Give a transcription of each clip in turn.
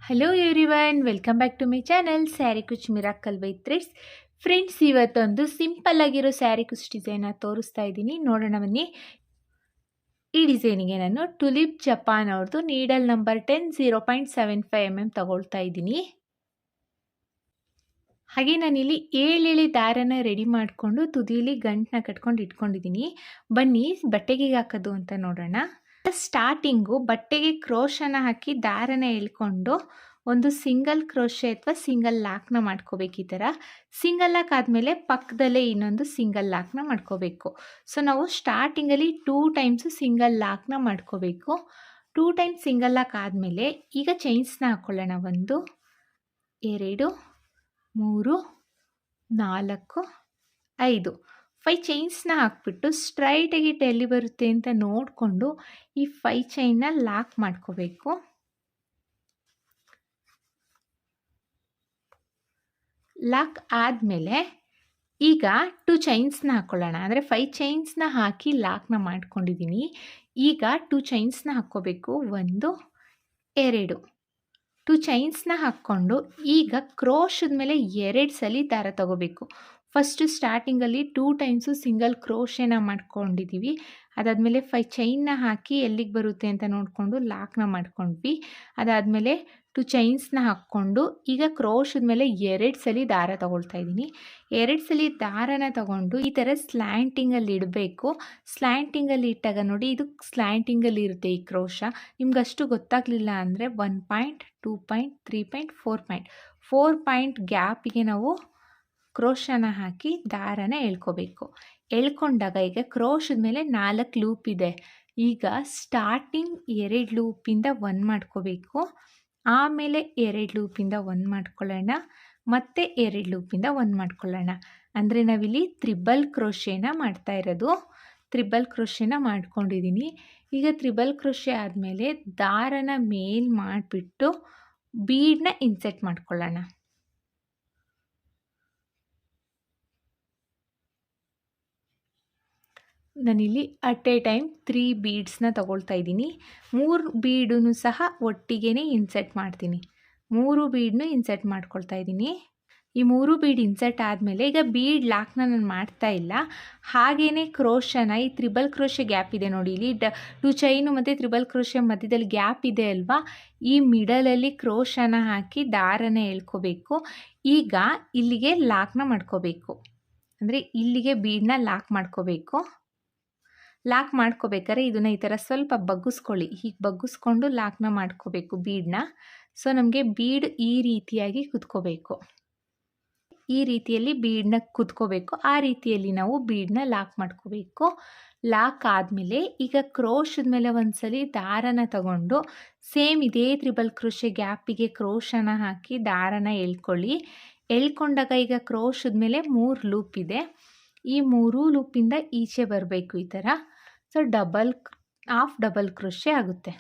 Hello everyone, welcome back to my channel sari ಕುಚ್ miracle by threads. Friends, ಇವತ್ತೊಂದು simple ಆಗಿರೋ ಸ್ಯಾರಿ ಕುಚ್ design ತೋರಿಸ್ತಾ ಇದ್ದೀನಿ. ನೋಡೋಣ ಬನ್ನಿ. ಈ ಡಿಸೈನಿಗೆ ನಾನು ಟುಲಿಪ್ ಜಪಾನ್ ಅವ್ರದ್ದು ನೀಡಲ್ ನಂಬರ್ 10 0.75 mm ತಗೊಳ್ತಾ ಇದ್ದೀನಿ. ಹಾಗೆ ನಾನಿಲ್ಲಿ 7 ದಾರನ ರೆಡಿ ಮಾಡಿಕೊಂಡು ತುದಿಲಿ ಗಂಟನ್ನ ಕಟ್ಕೊಂಡು ಇಟ್ಕೊಂಡಿದ್ದೀನಿ. ಬನ್ನಿ ಬಟ್ಟೆಗೆ ಹಾಕೋದು ಅಂತ ನೋಡೋಣ. ಸ್ಟಾರ್ಟಿಂಗು ಬಟ್ಟೆಗೆ ಕ್ರೋಶನ ಹಾಕಿ ದಾರನ ಎಳ್ಕೊಂಡು ಒಂದು ಸಿಂಗಲ್ ಕ್ರೋಶೆ ಅಥವಾ ಸಿಂಗಲ್ ಲಾಕ್ನ ಮಾಡ್ಕೋಬೇಕು. ಈ ಥರ ಸಿಂಗಲ್ ಲಾಕ್ ಆದಮೇಲೆ ಪಕ್ಕದಲ್ಲೇ ಇನ್ನೊಂದು ಸಿಂಗಲ್ ಲಾಕ್ನ ಮಾಡ್ಕೋಬೇಕು. ಸೊ ನಾವು ಸ್ಟಾರ್ಟಿಂಗಲ್ಲಿ 2 ಟೈಮ್ಸು ಸಿಂಗಲ್ ಲಾಕ್ನ ಮಾಡ್ಕೋಬೇಕು. 2 ಟೈಮ್ಸ್ ಸಿಂಗಲ್ ಲಾಕ್ ಆದಮೇಲೆ ಈಗ ಚೈನ್ಸ್ನ ಹಾಕ್ಕೊಳ್ಳೋಣ. 1 2 3 4 5 5 ಚೈನ್ಸ್ನ ಹಾಕ್ಬಿಟ್ಟು ಸ್ಟ್ರೈಟಾಗಿ ಎಲ್ಲಿ ಬರುತ್ತೆ ಅಂತ ನೋಡಿಕೊಂಡು ಈ 5 ಚೈನ್ನ ಲಾಕ್ ಮಾಡ್ಕೋಬೇಕು. ಲಾಕ್ ಆದಮೇಲೆ ಈಗ 2 ಚೈನ್ಸ್ನ ಹಾಕ್ಕೊಳ್ಳೋಣ. ಅಂದರೆ 5 ಚೈನ್ಸ್ನ ಹಾಕಿ ಲಾಕ್ನ ಮಾಡ್ಕೊಂಡಿದ್ದೀನಿ. ಈಗ 2 ಚೈನ್ಸ್ನ ಹಾಕ್ಕೋಬೇಕು. 1 2 2 ಚೈನ್ಸ್ನ ಹಾಕ್ಕೊಂಡು ಈಗ ಕ್ರೋಶದ ಮೇಲೆ 2 ಸಲ ದಾರ ತಗೋಬೇಕು. ಫಸ್ಟು ಸ್ಟಾರ್ಟಿಂಗಲ್ಲಿ 2 ಟೈಮ್ಸು ಸಿಂಗಲ್ ಕ್ರೋಶೆನ ಮಾಡ್ಕೊಂಡಿದ್ದೀವಿ. ಅದಾದಮೇಲೆ 5 ಚೈನ್ನ ಹಾಕಿ ಎಲ್ಲಿಗೆ ಬರುತ್ತೆ ಅಂತ ನೋಡಿಕೊಂಡು ಲಾಕ್ನ ಮಾಡ್ಕೊಂಡ್ವಿ. ಅದಾದಮೇಲೆ 2 ಚೈನ್ಸ್ನ ಹಾಕ್ಕೊಂಡು ಈಗ ಕ್ರೋಶದ ಮೇಲೆ 2 ಸಲ ದಾರ ತಗೊಳ್ತಾ ಇದ್ದೀನಿ. 2 ಸಲ ದಾರನ ತಗೊಂಡು ಈ ಥರ ಸ್ಲ್ಯಾಂಟಿಂಗಲ್ಲಿ ಇಡಬೇಕು. ಸ್ಲ್ಯಾಂಟಿಂಗಲ್ಲಿ ಇಟ್ಟಾಗ ನೋಡಿ, ಇದು ಸ್ಲ್ಯಾಂಟಿಂಗಲ್ಲಿ ಇರುತ್ತೆ ಈ ಕ್ರೋಶ. ನಿಮ್ಗೆ ಅಷ್ಟು ಗೊತ್ತಾಗಲಿಲ್ಲ ಅಂದರೆ 1 ಪಾಯಿಂಟ್, 2 ಪಾಯಿಂಟ್, 3 ಪಾಯಿಂಟ್, 4 ಪಾಯಿಂಟ್ ಗ್ಯಾಪಿಗೆ ನಾವು ಕ್ರೋಶನ ಹಾಕಿ ದಾರನ ಎಳ್ಕೋಬೇಕು. ಎಳ್ಕೊಂಡಾಗ ಈಗ ಕ್ರೋಶದ ಮೇಲೆ 4 ಲೂಪ್ ಇದೆ. ಈಗ ಸ್ಟಾರ್ಟಿಂಗ್ 2 ಲೂಪಿಂದ 1 ಮಾಡ್ಕೋಬೇಕು. ಆಮೇಲೆ 2 ಲೂಪಿಂದ 1 ಮಾಡ್ಕೊಳ್ಳೋಣ. ಮತ್ತೆ 2 ಲೂಪಿಂದ 1 ಮಾಡ್ಕೊಳ್ಳೋಣ. ಅಂದರೆ ನಾವಿಲ್ಲಿ ತ್ರಿಬಲ್ ಕ್ರೋಶೆನ ಮಾಡ್ತಾ ಇರೋದು. ತ್ರಿಬಲ್ ಕ್ರೋಶೆನ ಮಾಡ್ಕೊಂಡಿದ್ದೀನಿ. ಈಗ ತ್ರಿಬಲ್ ಕ್ರೋಶೆ ಆದಮೇಲೆ ದಾರನ ಮೇಲ್ ಮಾಡಿಬಿಟ್ಟು ಬೀಡನ್ನ ಇನ್ಸೆಟ್ ಮಾಡ್ಕೊಳ್ಳೋಣ. ನಾನಿಲ್ಲಿ ಅಟ್ ಎ ಟೈಮ್ 3 ಬೀಡ್ಸ್ನ ತಗೊಳ್ತಾ ಇದ್ದೀನಿ. 3 ಬೀಡೂ ಸಹ ಒಟ್ಟಿಗೆ ಇನ್ಸೆಟ್ ಮಾಡ್ತೀನಿ. 3 ಬೀಡನ್ನು ಇನ್ಸೆಟ್ ಮಾಡ್ಕೊಳ್ತಾ ಇದ್ದೀನಿ. ಈ 3 ಬೀಡ್ ಇನ್ಸೆಟ್ ಆದಮೇಲೆ ಈಗ ಬೀಡ್ ಲಾಕ್ನ ನಾನು ಮಾಡ್ತಾ ಇಲ್ಲ. ಹಾಗೇ ಕ್ರೋಶನ ಈ ತ್ರಿಬಲ್ ಕ್ರೋಶೆ ಗ್ಯಾಪ್ ಇದೆ ನೋಡಿ, ಇಲ್ಲಿ 2 ಚೈನು ಮತ್ತು ತ್ರಿಬಲ್ ಕ್ರೋಶೆ ಮಧ್ಯದಲ್ಲಿ ಗ್ಯಾಪ್ ಇದೆ ಅಲ್ವಾ, ಈ ಮಿಡಲಲ್ಲಿ ಕ್ರೋಶನ ಹಾಕಿ ದಾರನ ಎಳ್ಕೋಬೇಕು. ಈಗ ಇಲ್ಲಿಗೆ ಲಾಕ್ನ ಮಾಡ್ಕೋಬೇಕು. ಅಂದರೆ ಇಲ್ಲಿಗೆ ಬೀಡನ್ನ ಲಾಕ್ ಮಾಡ್ಕೋಬೇಕು. ಲಾಕ್ ಮಾಡ್ಕೋಬೇಕಾದ್ರೆ ಇದನ್ನು ಈ ಥರ ಸ್ವಲ್ಪ ಬಗ್ಗಿಸ್ಕೊಳ್ಳಿ. ಹೀಗೆ ಬಗ್ಗಿಸ್ಕೊಂಡು ಲಾಕ್ನ ಮಾಡ್ಕೋಬೇಕು ಬೀಡನ್ನ. ಸೊ ನಮಗೆ ಬೀಡ್ ಈ ರೀತಿಯಾಗಿ ಕುತ್ಕೋಬೇಕು. ಈ ರೀತಿಯಲ್ಲಿ ಬೀಡನ್ನ ಕುತ್ಕೋಬೇಕು. ಆ ರೀತಿಯಲ್ಲಿ ನಾವು ಬೀಡನ್ನ ಲಾಕ್ ಮಾಡ್ಕೋಬೇಕು. ಲಾಕ್ ಆದಮೇಲೆ ಈಗ ಕ್ರೋಶದ ಮೇಲೆ ಒಂದ್ಸಲಿ ದಾರನ ತಗೊಂಡು ಸೇಮ್ ಇದೇ ತ್ರಿಬಲ್ ಕ್ರೋಶೆ ಗ್ಯಾಪಿಗೆ ಕ್ರೋಶನ ಹಾಕಿ ದಾರನ ಎಳ್ಕೊಳ್ಳಿ. ಎಳ್ಕೊಂಡಾಗ ಈಗ ಕ್ರೋಶದ ಮೇಲೆ 3 ಲೂಪ್ ಇದೆ. ಈ 3 ಲೂಪಿಂದ ಈಚೆ ಬರಬೇಕು ಈ ಥರ. ಸೊ ಹಾಫ್ ಡಬಲ್ ಕ್ರೋಶೆ ಆಗುತ್ತೆ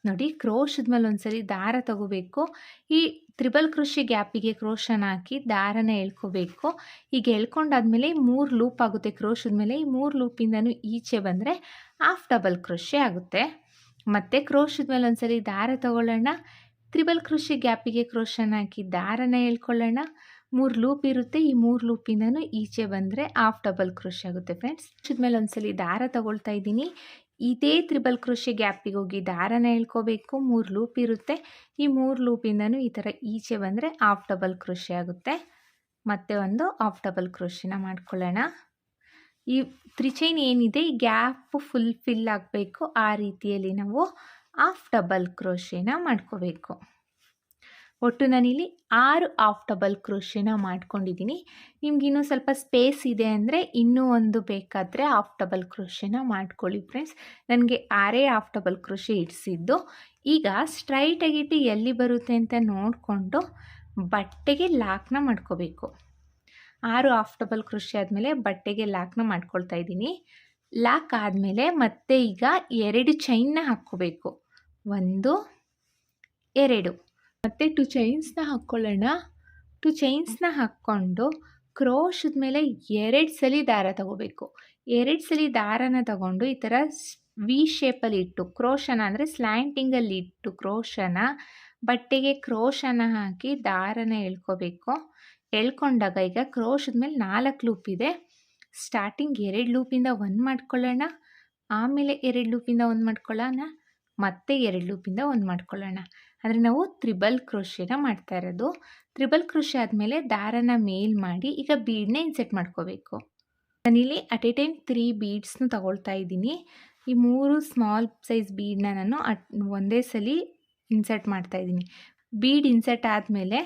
ನೋಡಿ. ಕ್ರೋಶದ ಮೇಲೆ ಒಂದ್ಸರಿ ದಾರ ತಗೋಬೇಕು. ಈ ತ್ರಿಬಲ್ ಕ್ರೋಶೆ ಗ್ಯಾಪಿಗೆ ಕ್ರೋಶನ ಹಾಕಿ ದಾರನ ಎಳ್ಕೋಬೇಕು. ಈಗ ಎಳ್ಕೊಂಡಾದ್ಮೇಲೆ 3 ಲೂಪ್ ಆಗುತ್ತೆ ಕ್ರೋಶದ ಮೇಲೆ. ಈ 3 ಲೂಪಿಂದನೂ ಈಚೆ ಬಂದರೆ ಹಾಫ್ ಡಬಲ್ ಕ್ರೋಶೆ ಆಗುತ್ತೆ. ಮತ್ತು ಕ್ರೋಶದ ಮೇಲೆ ಒಂದ್ಸರಿ ದಾರ ತಗೊಳ್ಳೋಣ. ತ್ರಿಬಲ್ ಕ್ರೋಶೆ ಗ್ಯಾಪಿಗೆ ಕ್ರೋಶನ ಹಾಕಿ ದಾರನ ಎಳ್ಕೊಳ್ಳೋಣ. 3 ಲೂಪ್ ಇರುತ್ತೆ. ಈ 3 ಲೂಪಿಂದನೂ ಈಚೆ ಬಂದರೆ ಹಾಫ್ ಡಬಲ್ ಕ್ರೋಶೆ ಆಗುತ್ತೆ ಫ್ರೆಂಡ್ಸ್. ಕ್ರೋಶದ ಮೇಲೆ ಒಂದ್ಸಲಿ ದಾರ ತಗೊಳ್ತಾ ಇದ್ದೀನಿ. ಇದೇ ತ್ರಿಬಲ್ ಕ್ರೋಶೆ ಗ್ಯಾಪಿಗೆ ಹೋಗಿ ದಾರನ ಎಳ್ಕೋಬೇಕು. 3 ಲೂಪ್ ಇರುತ್ತೆ. ಈ 3 ಲೂಪಿಂದನೂ ಈ ಥರ ಈಚೆ ಬಂದರೆ ಹಾಫ್ ಡಬಲ್ ಕ್ರೋಶೆ ಆಗುತ್ತೆ. ಮತ್ತೆ ಒಂದು ಹಾಫ್ ಡಬಲ್ ಕ್ರೋಶೆನ ಮಾಡ್ಕೊಳ್ಳೋಣ. ಈ 3 ಚೈನ್ ಏನಿದೆ ಈ ಗ್ಯಾಪ್ ಫಿಲ್ ಆಗಬೇಕು. ಆ ರೀತಿಯಲ್ಲಿ ನಾವು ಹಾಫ್ ಡಬಲ್ ಕ್ರೋಶೆನ ಮಾಡ್ಕೋಬೇಕು. ಒಟ್ಟು ನಾನಿಲ್ಲಿ 6 ಹಾಫ್ ಡಬಲ್ ಕ್ರೋಶೆನ ಮಾಡ್ಕೊಂಡಿದ್ದೀನಿ. ನಿಮ್ಗಿನ್ನೂ ಸ್ವಲ್ಪ ಸ್ಪೇಸ್ ಇದೆ ಅಂದರೆ ಇನ್ನೂ ಒಂದು ಬೇಕಾದರೆ ಹಾಫ್ ಡಬಲ್ ಕ್ರೋಶೆನ ಮಾಡ್ಕೊಳ್ಳಿ ಫ್ರೆಂಡ್ಸ್. ನನಗೆ 6 ಹಾಫ್ ಡಬಲ್ ಕ್ರೋಶೆ ಇಡಿಸಿದ್ದು. ಈಗ ಸ್ಟ್ರೈಟಾಗಿಟ್ಟು ಎಲ್ಲಿ ಬರುತ್ತೆ ಅಂತ ನೋಡಿಕೊಂಡು ಬಟ್ಟೆಗೆ ಲಾಕ್ನ ಮಾಡ್ಕೋಬೇಕು. 6 ಹಾಫ್ ಡಬಲ್ ಕ್ರೋಶೆ ಆದಮೇಲೆ ಬಟ್ಟೆಗೆ ಲಾಕ್ನ ಮಾಡ್ಕೊಳ್ತಾ ಇದ್ದೀನಿ. ಲಾಕ್ ಆದಮೇಲೆ ಮತ್ತೆ ಈಗ 2 ಚೈನ್ನ ಹಾಕ್ಕೋಬೇಕು. 1 2 ಮತ್ತು 2 ಚೈನ್ಸ್ನ ಹಾಕ್ಕೊಳ್ಳೋಣ. 2 ಚೈನ್ಸ್ನ ಹಾಕ್ಕೊಂಡು ಕ್ರೋಶದ ಮೇಲೆ 2 ಸಲ ದಾರ ತಗೋಬೇಕು. 2 ಸಲ ದಾರನ ತಗೊಂಡು ಈ ಥರ ವಿ ಶೇಪಲ್ಲಿ ಇಟ್ಟು ಕ್ರೋಶನ ಅಂದರೆ ಸ್ಲ್ಯಾಂಟಿಂಗಲ್ಲಿ ಇಟ್ಟು ಕ್ರೋಶನ ಬಟ್ಟೆಗೆ ಕ್ರೋಶನ ಹಾಕಿ ದಾರನ ಎಳ್ಕೋಬೇಕು. ಎಳ್ಕೊಂಡಾಗ ಈಗ ಕ್ರೋಶದ ಮೇಲೆ 4 ಲೂಪ್ ಇದೆ. ಸ್ಟಾರ್ಟಿಂಗ್ 2 ಲೂಪಿಂದ 1 ಮಾಡ್ಕೊಳ್ಳೋಣ, ಆಮೇಲೆ 2 ಲೂಪಿಂದ 1 ಮಾಡ್ಕೊಳ್ಳೋಣ, ಮತ್ತೆ 2 ಲೂಪಿಂದ 1 ಮಾಡ್ಕೊಳ್ಳೋಣ. ಅಂದರೆ ನಾವು ತ್ರಿಬಲ್ ಕ್ರೋಶೆನ ಮಾಡ್ತಾ ಇರೋದು. ತ್ರಿಬಲ್ ಕ್ರೋಶೆ ಆದಮೇಲೆ ದಾರನ ಮೇಲ್ ಮಾಡಿ ಈಗ ಬೀಡನ್ನ ಇನ್ಸೆಟ್ ಮಾಡ್ಕೋಬೇಕು. ನಾನಿಲ್ಲಿ ಅಟ್ ಎ ಟೈಮ್ 3 ಬೀಡ್ಸ್ನು ತಗೊಳ್ತಾ ಇದ್ದೀನಿ. ಈ 3 ಸ್ಮಾಲ್ ಸೈಜ್ ಬೀಡನ್ನ ನಾನು ಒಂದೇ ಸಲ ಇನ್ಸರ್ಟ್ ಮಾಡ್ತಾ ಇದ್ದೀನಿ. ಬೀಡ್ ಇನ್ಸರ್ಟ್ ಆದಮೇಲೆ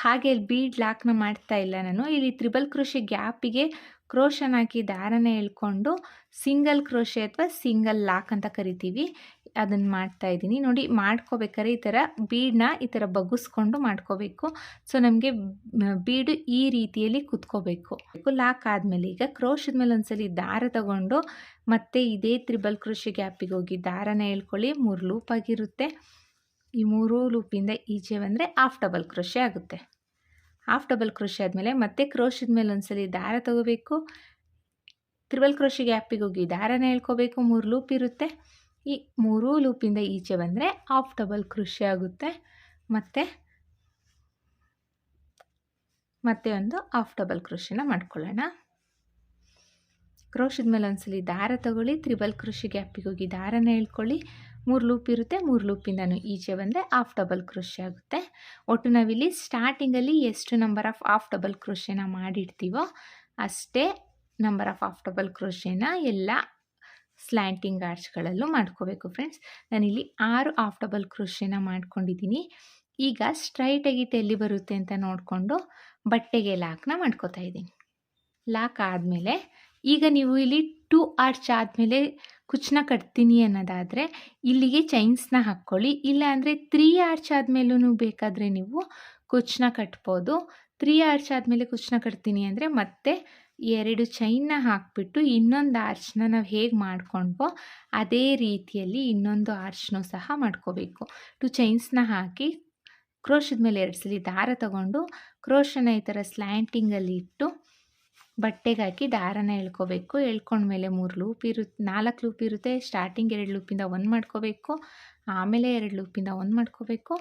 ಹಾಗೆ ಬೀಡ್ ಲಾಕ್ನ ಮಾಡ್ತಾ ಇಲ್ಲ ನಾನು. ಇಲ್ಲಿ ತ್ರಿಬಲ್ ಕ್ರೋಶೆ ಗ್ಯಾಪಿಗೆ ಕ್ರೋಶನ ಹಾಕಿ ದಾರನ ಎಳ್ಕೊಂಡು ಸಿಂಗಲ್ ಕ್ರೋಶೆ ಅಥವಾ ಸಿಂಗಲ್ ಲಾಕ್ ಅಂತ ಕರಿತೀವಿ, ಅದನ್ನು ಮಾಡ್ತಾ ಇದ್ದೀನಿ. ನೋಡಿ, ಮಾಡ್ಕೋಬೇಕಾದ್ರೆ ಈ ಥರ ಬೀಡನ್ನ ಈ ಥರ ಬಗ್ಗಿಸ್ಕೊಂಡು ಮಾಡ್ಕೋಬೇಕು. ಸೊ ನಮಗೆ ಬೀಡು ಈ ರೀತಿಯಲ್ಲಿ ಕುತ್ಕೋಬೇಕು. ಲಾಕ್ ಆದಮೇಲೆ ಈಗ ಕ್ರೋಶದ ಮೇಲೆ ಒಂದ್ಸಲಿ ದಾರ ತಗೊಂಡು ಮತ್ತೆ ಇದೇ ತ್ರಿಬಲ್ ಕ್ರೋಶೆ ಗ್ಯಾಪಿಗೆ ಹೋಗಿ ದಾರನ ಎಳ್ಕೊಳ್ಳಿ. 3 ಲೂಪ್ ಆಗಿರುತ್ತೆ. ಈ 3 ಲೂಪಿಂದ ಈಚೆ ಬಂದರೆ ಹಾಫ್ ಡಬಲ್ ಕ್ರೋಶೆ ಆಗುತ್ತೆ. ಹಾಫ್ ಡಬಲ್ ಕ್ರೋಶೆ ಆದಮೇಲೆ ಮತ್ತೆ ಕ್ರೋಶದ ಮೇಲೆ ಒಂದ್ಸಲಿ ದಾರ ತಗೋಬೇಕು. ತ್ರಿಬಲ್ ಕ್ರೋಶೆ ಗ್ಯಾಪಿಗೆ ಹೋಗಿ ದಾರನ ಎಳ್ಕೋಬೇಕು. 3 ಲೂಪ್ ಇರುತ್ತೆ. ಈ 3 ಲೂಪಿಂದ ಈಚೆ ಬಂದರೆ ಹಾಫ್ ಡಬಲ್ ಕ್ರೋಶೆ ಆಗುತ್ತೆ. ಮತ್ತೆ ಒಂದು ಹಾಫ್ ಡಬಲ್ ಕ್ರೋಶೆನ ಮಾಡ್ಕೊಳ್ಳೋಣ. ಕ್ರೋಶದ ಮೇಲೆ ಒಂದ್ಸಲಿ ದಾರ ತಗೊಳ್ಳಿ. ತ್ರಿಬಲ್ ಕ್ರೋಶೆ ಗ್ಯಾಪಿಗೆ ಹೋಗಿ ದಾರನ ಎಳ್ಕೊಳ್ಳಿ. 3 ಲೂಪ್ ಇರುತ್ತೆ. 3 ಲೂಪಿಂದನೂ ಈಚೆ ಬಂದರೆ ಹಾಫ್ ಡಬಲ್ ಕ್ರೋಶೆ ಆಗುತ್ತೆ. ಒಟ್ಟು ನಾವಿಲ್ಲಿ ಸ್ಟಾರ್ಟಿಂಗಲ್ಲಿ ಎಷ್ಟು ನಂಬರ್ ಆಫ್ ಹಾಫ್ ಡಬಲ್ ಕ್ರೋಶೆನ ಮಾಡಿರ್ತೀವೋ ಅಷ್ಟೇ ನಂಬರ್ ಆಫ್ ಹಾಫ್ ಡಬಲ್ ಕ್ರೋಶೆನ ಎಲ್ಲ ಸ್ಲ್ಯಾಂಟಿಂಗ್ ಆರ್ಚ್ಗಳಲ್ಲೂ ಮಾಡ್ಕೋಬೇಕು ಫ್ರೆಂಡ್ಸ್. ನಾನಿಲ್ಲಿ 6 ಹಾಫ್ ಡಬಲ್ ಕ್ರೋಶೆನ ಮಾಡ್ಕೊಂಡಿದ್ದೀನಿ. ಈಗ ಸ್ಟ್ರೈಟಾಗಿ ಎಲ್ಲಿ ಬರುತ್ತೆ ಅಂತ ನೋಡಿಕೊಂಡು ಬಟ್ಟೆಗೆ ಲಾಕ್ನ ಮಾಡ್ಕೋತಾ ಇದ್ದೀನಿ. ಲಾಕ್ ಆದಮೇಲೆ ಈಗ ನೀವು ಇಲ್ಲಿ 2 ಆರ್ಚ್ ಆದಮೇಲೆ ಕುಚ್ಚನ್ನ ಕಟ್ತೀನಿ ಅನ್ನೋದಾದರೆ ಇಲ್ಲಿಗೆ ಚೈನ್ಸ್ನ ಹಾಕ್ಕೊಳ್ಳಿ. ಇಲ್ಲ ಅಂದರೆ 3 ಆರ್ಚ್ ಆದಮೇಲೂ ಬೇಕಾದರೆ ನೀವು ಕುಚ್ಚನ್ನ ಕಟ್ಬೋದು. 3 ಆರ್ಚ್ ಆದಮೇಲೆ ಕುಚ್ಚನ್ನ ಕಟ್ತೀನಿ ಅಂದರೆ ಮತ್ತೆ 2 ಚೈನ್ನ ಹಾಕಿಬಿಟ್ಟು ಇನ್ನೊಂದು ಆರ್ಚ್ನ ನಾವು ಹೇಗೆ ಮಾಡ್ಕೊಂಡ್ವೋ ಅದೇ ರೀತಿಯಲ್ಲಿ ಇನ್ನೊಂದು ಆರ್ಚ್ನೂ ಸಹ ಮಾಡ್ಕೋಬೇಕು. 2 ಚೈನ್ಸ್ನ ಹಾಕಿ ಕ್ರೋಶದ ಮೇಲೆ 2 ಸಲ ದಾರ ತಗೊಂಡು ಕ್ರೋಶನ ಈ ಥರ ಸ್ಲ್ಯಾಂಟಿಂಗಲ್ಲಿ ಇಟ್ಟು ಬಟ್ಟೆಗೆ ಹಾಕಿ ದಾರನ ಎಳ್ಕೋಬೇಕು. ಎಳ್ಕೊಂಡ್ಮೇಲೆ 3 ಲೂಪ್ ಇರುತ್ತೆ, 4 ಲೂಪ್ ಇರುತ್ತೆ. ಸ್ಟಾರ್ಟಿಂಗ್ 2 ಲೂಪಿಂದ 1 ಮಾಡ್ಕೋಬೇಕು, ಆಮೇಲೆ 2 ಲೂಪಿಂದ 1 ಮಾಡ್ಕೋಬೇಕು,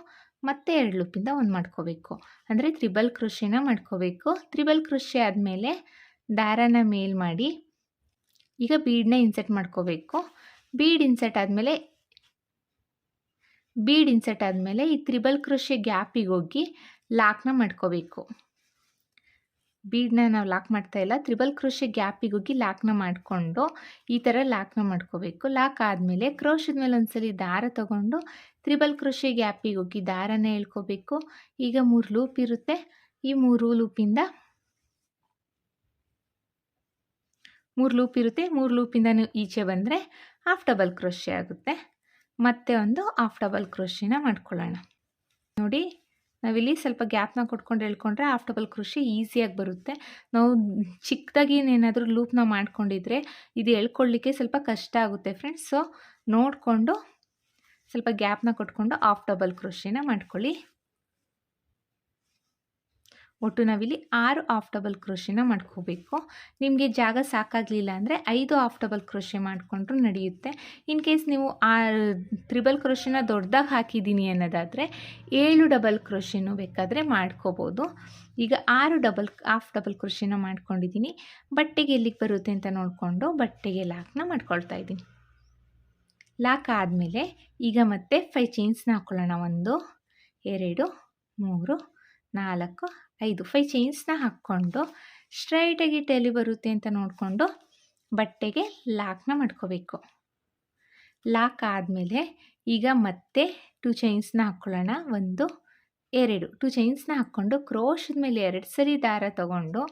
ಮತ್ತೆ 2 ಲೂಪಿಂದ 1 ಮಾಡ್ಕೋಬೇಕು. ಅಂದರೆ ತ್ರಿಬಲ್ ಕ್ರೋಶೆನ ಮಾಡ್ಕೋಬೇಕು. ತ್ರಿಬಲ್ ಕ್ರೋಶೆ ಆದಮೇಲೆ ದಾರನ ಮೇಲ್ ಮಾಡಿ ಈಗ ಬೀಡನ್ನ ಇನ್ಸರ್ಟ್ ಮಾಡ್ಕೋಬೇಕು. ಬೀಡ್ ಇನ್ಸರ್ಟ್ ಆದಮೇಲೆ ಈ ತ್ರಿಬಲ್ ಕ್ರೋಶೆ ಗ್ಯಾಪಿಗೆ ಹೋಗಿ ಲಾಕ್ನ ಮಾಡ್ಕೋಬೇಕು. ಬೀಡನ್ನ ನಾವು ಲಾಕ್ ಮಾಡ್ತಾ ಇಲ್ಲ, ತ್ರಿಬಲ್ ಕ್ರೋಶೆ ಗ್ಯಾಪಿಗೆ ಹೋಗಿ ಲಾಕ್ನ ಮಾಡಿಕೊಂಡು ಈ ಥರ ಲಾಕ್ನ ಮಾಡ್ಕೋಬೇಕು. ಲಾಕ್ ಆದಮೇಲೆ ಕ್ರೋಶದ ಮೇಲೆ ಒಂದ್ಸಲಿ ದಾರ ತಗೊಂಡು ತ್ರಿಬಲ್ ಕ್ರೋಶೆ ಗ್ಯಾಪಿಗೆ ಹೋಗಿ ದಾರನ ಎಳ್ಕೋಬೇಕು. ಈಗ 3 ಲೂಪ್ ಇರುತ್ತೆ. ಈ 3 ಲೂಪಿಂದನೂ ಈಚೆ ಬಂದರೆ ಹಾಫ್ ಡಬಲ್ ಕ್ರೋಶೆ ಆಗುತ್ತೆ. ಮತ್ತೆ ಒಂದು ಹಾಫ್ ಡಬಲ್ ಕ್ರೋಶೆನ ಮಾಡ್ಕೊಳ್ಳೋಣ. ನೋಡಿ, ನಾವಿಲ್ಲಿ ಸ್ವಲ್ಪ ಗ್ಯಾಪ್ನ ಕೊಟ್ಕೊಂಡು ಎಳ್ಕೊಂಡ್ರೆ ಹಾಫ್ ಡಬಲ್ ಕ್ರೋಶೆ ಈಸಿಯಾಗಿ ಬರುತ್ತೆ. ನಾವು ಚಿಕ್ಕದಾಗಿ ಏನಾದರೂ ಲೂಪ್ನ ಮಾಡ್ಕೊಂಡಿದ್ರೆ ಇದು ಎಳ್ಕೊಳ್ಳಿಕ್ಕೆ ಸ್ವಲ್ಪ ಕಷ್ಟ ಆಗುತ್ತೆ ಫ್ರೆಂಡ್ಸ್. ಸೊ ನೋಡಿಕೊಂಡು ಸ್ವಲ್ಪ ಗ್ಯಾಪ್ನ ಕೊಟ್ಕೊಂಡು ಹಾಫ್ ಡಬಲ್ ಕ್ರೋಶೆನ ಮಾಡ್ಕೊಳ್ಳಿ. ಒಟ್ಟು ನಾವಿಲ್ಲಿ 6 ಹಾಫ್ ಡಬಲ್ ಕ್ರೋಶೆನ ಮಾಡ್ಕೋಬೇಕು. ನಿಮಗೆ ಜಾಗ ಸಾಕಾಗಲಿಲ್ಲ ಅಂದರೆ 5 ಹಾಫ್ ಡಬಲ್ ಕ್ರೋಶೆ ಮಾಡಿಕೊಂಡ್ರೂ ನಡೆಯುತ್ತೆ. ಇನ್ ಕೇಸ್ ನೀವು ತ್ರಿಬಲ್ ಕ್ರೋಶೆನ ದೊಡ್ಡದಾಗಿ ಹಾಕಿದ್ದೀನಿ ಅನ್ನೋದಾದರೆ 7 ಡಬಲ್ ಕ್ರೋಶೆನೂ ಬೇಕಾದರೆ ಮಾಡ್ಕೋಬೋದು. ಈಗ 6 ಹಾಫ್ ಡಬಲ್ ಕ್ರೋಶೆನ ಮಾಡ್ಕೊಂಡಿದ್ದೀನಿ. ಬಟ್ಟೆಗೆ ಎಲ್ಲಿಗೆ ಬರುತ್ತೆ ಅಂತ ನೋಡಿಕೊಂಡು ಬಟ್ಟೆಗೆ ಲಾಕ್ನ ಮಾಡ್ಕೊಳ್ತಾ ಇದ್ದೀನಿ. ಲಾಕ್ ಆದಮೇಲೆ ಈಗ ಮತ್ತೆ 5 ಚೈನ್ಸ್ನ ಹಾಕ್ಕೊಳ್ಳೋಣ. 1 2 3 4 5 5 ಚೈನ್ಸ್ನ ಹಾಕ್ಕೊಂಡು ಸ್ಟ್ರೈಟಾಗಿ ಎಲ್ಲಿ ಬರುತ್ತೆ ಅಂತ ನೋಡಿಕೊಂಡು ಬಟ್ಟೆಗೆ ಲಾಕ್ನ ಮಾಡ್ಕೋಬೇಕು. ಲಾಕ್ ಆದಮೇಲೆ ಈಗ ಮತ್ತೆ 2 ಚೈನ್ಸ್ನ ಹಾಕ್ಕೊಳ್ಳೋಣ. 1 2 ಚೈನ್ಸ್ನ ಹಾಕ್ಕೊಂಡು ಕ್ರೋಶದ ಮೇಲೆ 2 ಸರಿ ದಾರ ತಗೊಂಡು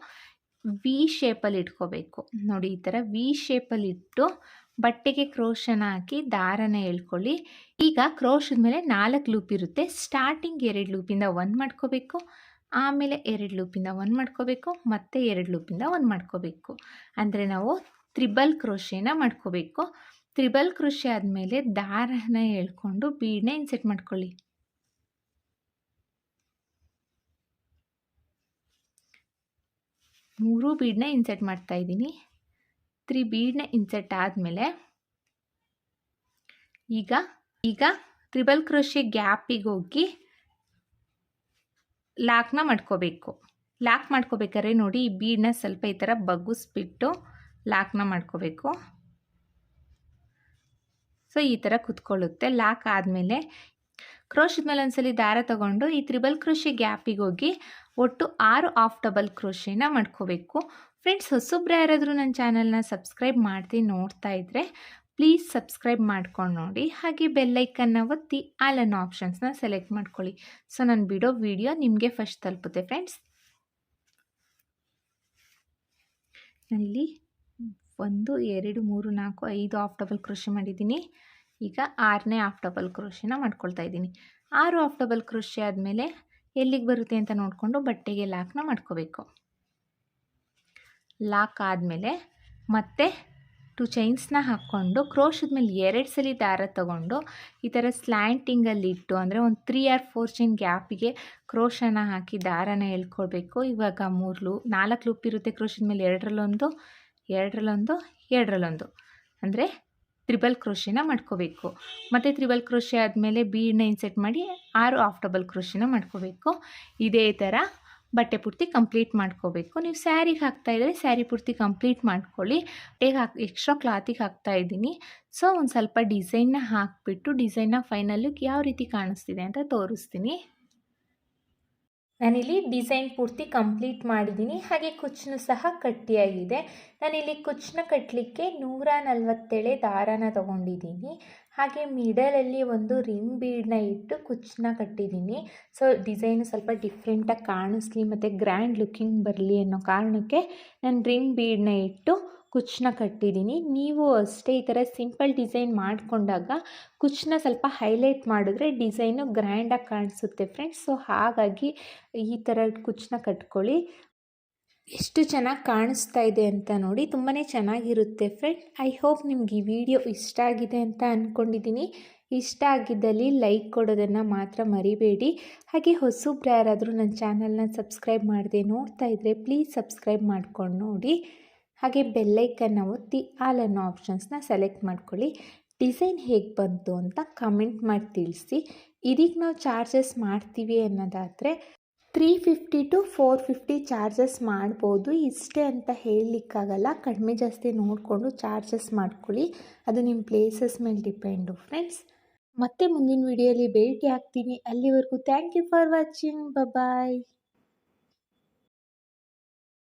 ವಿ ಶೇಪಲ್ಲಿ ಇಟ್ಕೋಬೇಕು. ನೋಡಿ, ಈ ಥರ ವಿ ಶೇಪಲ್ಲಿ ಇಟ್ಟು ಬಟ್ಟೆಗೆ ಕ್ರೋಶನ ಹಾಕಿ ದಾರನ ಎಳ್ಕೊಳ್ಳಿ. ಈಗ ಕ್ರೋಶದ ಮೇಲೆ 4 ಲೂಪ್ ಇರುತ್ತೆ. ಸ್ಟಾರ್ಟಿಂಗ್ 2 ಲೂಪಿಂದ 1 ಮಾಡ್ಕೋಬೇಕು, ಆಮೇಲೆ 2 ಲೂಪಿಂದ 1 ಮಾಡ್ಕೋಬೇಕು, ಮತ್ತೆ 2 ಲೂಪಿಂದ 1 ಮಾಡ್ಕೋಬೇಕು. ಅಂದರೆ ನಾವು ತ್ರಿಬಲ್ ಕ್ರೋಶೆನ ಮಾಡ್ಕೋಬೇಕು. ತ್ರಿಬಲ್ ಕ್ರೋಶೆ ಆದಮೇಲೆ ದಾರನ ಎಳ್ಕೊಂಡು ಬೀಡನ್ನ ಇನ್ಸೆಟ್ ಮಾಡ್ಕೊಳ್ಳಿ. ಮೂರು ಬೀಡನ್ನ ಇನ್ಸೆಟ್ ಮಾಡ್ತಾ ಇದ್ದೀನಿ. 3 ಬೀಡನ್ನ ಇನ್ಸೆಟ್ ಆದಮೇಲೆ ಈಗ ತ್ರಿಬಲ್ ಕ್ರೋಶೆ ಗ್ಯಾಪಿಗೆ ಹೋಗಿ ಲಾಕ್ನ ಮಾಡ್ಕೋಬೇಕು. ಲಾಕ್ ಮಾಡ್ಕೋಬೇಕಾದ್ರೆ ನೋಡಿ ಈ ಬೀಡನ್ನ ಸ್ವಲ್ಪ ಈ ಥರ ಬಗ್ಗಿಸ್ಬಿಟ್ಟು ಲಾಕ್ನ ಮಾಡ್ಕೋಬೇಕು. ಸೊ ಈ ಥರ ಕುತ್ಕೊಳ್ಳುತ್ತೆ. ಲಾಕ್ ಆದಮೇಲೆ ಕ್ರೋಶದ ಮೇಲೆ ಒಂದ್ಸಲಿ ದಾರ ತಗೊಂಡು ಈ ತ್ರಿಬಲ್ ಕ್ರೋಶೆ ಗ್ಯಾಪಿಗೆ ಹೋಗಿ ಒಟ್ಟು 6 ಹಾಫ್ ಡಬಲ್ ಕ್ರೋಶೆನ ಮಾಡ್ಕೋಬೇಕು. ಫ್ರೆಂಡ್ಸ್, ಹೊಸಬ್ರು ಯಾರಾದರೂ ನನ್ನ ಚಾನಲ್ನ ಸಬ್ಸ್ಕ್ರೈಬ್ ಮಾಡ್ತೀನಿ ನೋಡ್ತಾ ಇದ್ದರೆ ಪ್ಲೀಸ್ ಸಬ್ಸ್ಕ್ರೈಬ್ ಮಾಡ್ಕೊಂಡು ನೋಡಿ. ಹಾಗೆ ಬೆಲ್ಲೈಕನ್ನ ಒತ್ತಿ ಆಲ್ ಅನ್ನೋ ಆಪ್ಷನ್ಸ್ನ ಸೆಲೆಕ್ಟ್ ಮಾಡ್ಕೊಳ್ಳಿ. ಸೊ ನಾನು ಬಿಡೋ ವಿಡಿಯೋ ನಿಮಗೆ ಫಸ್ಟ್ ತಲುಪುತ್ತೆ. ಫ್ರೆಂಡ್ಸ್, ನಾನಿಲ್ಲಿ 1 2 3 4 5 ಹಾಫ್ ಡಬಲ್ ಕ್ರೋಶೆ ಮಾಡಿದ್ದೀನಿ. ಈಗ 6ನೇ ಹಾಫ್ ಡಬಲ್ ಕ್ರೋಶೆನ ಮಾಡ್ಕೊಳ್ತಾ ಇದ್ದೀನಿ. 6 ಹಾಫ್ ಡಬಲ್ ಕ್ರೋಶೆ ಆದಮೇಲೆ ಎಲ್ಲಿಗೆ ಬರುತ್ತೆ ಅಂತ ನೋಡಿಕೊಂಡು ಬಟ್ಟೆಗೆ ಲಾಕ್ನ ಮಾಡ್ಕೋಬೇಕು. ಲಾಕ್ ಆದಮೇಲೆ ಮತ್ತೆ 2 ಚೈನ್ಸ್ನ ಹಾಕ್ಕೊಂಡು ಕ್ರೋಶದ ಮೇಲೆ 2 ಸಲ ದಾರ ತಗೊಂಡು ಈ ಥರ ಸ್ಲ್ಯಾಂಟಿಂಗಲ್ಲಿ ಇಟ್ಟು, ಅಂದರೆ ಒಂದು 3 or 4 ಚೈನ್ ಗ್ಯಾಪಿಗೆ ಕ್ರೋಶನ ಹಾಕಿ ದಾರನ ಎಳ್ಕೊಳ್ಬೇಕು. ಇವಾಗ 4 ಲೂಪ್ ಇರುತ್ತೆ ಕ್ರೋಶದ ಮೇಲೆ, 2ರಲ್ಲೊಂದು 2ರಲ್ಲೊಂದು 2ರಲ್ಲೊಂದು, ಅಂದರೆ ತ್ರಿಬಲ್ ಕ್ರೋಶೆನ ಮಾಡ್ಕೋಬೇಕು. ಮತ್ತು ತ್ರಿಬಲ್ ಕ್ರೋಶೆ ಆದಮೇಲೆ ಬೀಡನ್ನ ಇನ್ಸೆಟ್ ಮಾಡಿ 6 ಹಾಫ್ ಡಬಲ್ ಕ್ರೋಶೆನ ಮಾಡ್ಕೋಬೇಕು. ಇದೇ ಥರ ಬಟ್ಟೆ ಪೂರ್ತಿ ಕಂಪ್ಲೀಟ್ ಮಾಡ್ಕೋಬೇಕು. ನೀವು ಸ್ಯಾರಿಗೆ ಹಾಕ್ತಾಯಿದ್ರೆ ಸ್ಯಾರಿ ಪೂರ್ತಿ ಕಂಪ್ಲೀಟ್ ಮಾಡ್ಕೊಳ್ಳಿ. ಎಕ್ಸ್ಟ್ರಾ ಕ್ಲಾತಿಗೆ ಹಾಕ್ತಾಯಿದ್ದೀನಿ. ಸೊ ಒಂದು ಸ್ವಲ್ಪ ಡಿಸೈನ್ನ ಹಾಕಿಬಿಟ್ಟು ಡಿಸೈನ್ನ ಫೈನಲ್ ಲುಕ್ ಯಾವ ರೀತಿ ಕಾಣಿಸ್ತಿದೆ ಅಂತ ತೋರಿಸ್ತೀನಿ. ನಾನಿಲ್ಲಿ ಡಿಸೈನ್ ಪೂರ್ತಿ ಕಂಪ್ಲೀಟ್ ಮಾಡಿದ್ದೀನಿ. ಹಾಗೆ ಕುಚ್ಚನ್ನು ಸಹ ಕಟ್ಟಿಯಾಗಿದೆ. ನಾನಿಲ್ಲಿ ಕುಚ್ಚನ್ನ ಕಟ್ಟಲಿಕ್ಕೆ 147 ದಾರಾನ ತೊಗೊಂಡಿದ್ದೀನಿ. ಹಾಗೆ ಮಿಡಲಲ್ಲಿ ಒಂದು ರಿಂಗ್ ಬೀಡನ್ನ ಇಟ್ಟು ಕುಚ್ಚನ್ನ ಕಟ್ಟಿದ್ದೀನಿ. ಸೊ ಡಿಸೈನು ಸ್ವಲ್ಪ ಡಿಫ್ರೆಂಟಾಗಿ ಕಾಣಿಸ್ಲಿ ಮತ್ತು ಗ್ರ್ಯಾಂಡ್ ಲುಕ್ಕಿಂಗ್ ಬರಲಿ ಅನ್ನೋ ಕಾರಣಕ್ಕೆ ನಾನು ರಿಂಗ್ ಬೀಡನ್ನ ಇಟ್ಟು ಕುಚ್ಚನ್ನ ಕಟ್ಟಿದ್ದೀನಿ. ನೀವು ಅಷ್ಟೇ ಈ ಥರ ಸಿಂಪಲ್ ಡಿಸೈನ್ ಮಾಡಿಕೊಂಡಾಗ ಕುಚ್ಚನ್ನ ಸ್ವಲ್ಪ ಹೈಲೈಟ್ ಮಾಡಿದ್ರೆ ಡಿಸೈನು ಗ್ರ್ಯಾಂಡಾಗಿ ಕಾಣಿಸುತ್ತೆ ಫ್ರೆಂಡ್ಸ್. ಸೊ ಹಾಗಾಗಿ ಈ ಥರ ಕುಚ್ಚನ್ನ ಕಟ್ಕೊಳ್ಳಿ. ಎಷ್ಟು ಚೆನ್ನಾಗಿ ಕಾಣಿಸ್ತಾ ಇದೆ ಅಂತ ನೋಡಿ, ತುಂಬಾ ಚೆನ್ನಾಗಿರುತ್ತೆ ಫ್ರೆಂಡ್. ಐ ಹೋಪ್ ನಿಮ್ಗೆ ಈ ವಿಡಿಯೋ ಇಷ್ಟ ಆಗಿದೆ ಅಂತ ಅಂದ್ಕೊಂಡಿದ್ದೀನಿ. ಇಷ್ಟ ಆಗಿದ್ದಲ್ಲಿ ಲೈಕ್ ಕೊಡೋದನ್ನು ಮಾತ್ರ ಮರಿಬೇಡಿ. ಹಾಗೆ ಹೊಸಬ್ರು ಯಾರಾದರೂ ನನ್ನ ಚಾನಲ್ನ ಸಬ್ಸ್ಕ್ರೈಬ್ ಮಾಡದೆ ನೋಡ್ತಾ ಇದ್ದರೆ ಪ್ಲೀಸ್ ಸಬ್ಸ್ಕ್ರೈಬ್ ಮಾಡ್ಕೊಂಡು ನೋಡಿ. ಹಾಗೆ ಬೆಲ್ಲೈಕನ್ನ ಒತ್ತಿ ಆಲ್ ಅನ್ನೋ ಆಪ್ಷನ್ಸ್ನ ಸೆಲೆಕ್ಟ್ ಮಾಡ್ಕೊಳ್ಳಿ. ಡಿಸೈನ್ ಹೇಗೆ ಬಂತು ಅಂತ ಕಮೆಂಟ್ ಮಾಡಿ ತಿಳಿಸಿ. ಇದಕ್ಕೆ ನಾವು ಚಾರ್ಜಸ್ ಮಾಡ್ತೀವಿ ಅನ್ನೋದಾದರೆ 350 to 450 ಚಾರ್ಜಸ್ ಮಾಡ್ಬೋದು. ಇಷ್ಟೇ ಅಂತ ಹೇಳಲಿಕ್ಕಾಗಲ್ಲ, ಕಡಿಮೆ ಜಾಸ್ತಿ ನೋಡಿಕೊಂಡು ಚಾರ್ಜಸ್ ಮಾಡ್ಕೊಳ್ಳಿ. ಅದು ನಿಮ್ಮ ಪ್ಲೇಸಸ್ ಮೇಲೆ ಡಿಪೆಂಡು ಫ್ರೆಂಡ್ಸ್. ಮತ್ತೆ ಮುಂದಿನ ವಿಡಿಯೋಲಿ ಭೇಟಿ ಆಗ್ತೀನಿ. ಅಲ್ಲಿವರೆಗೂ thank you for watching. Bye.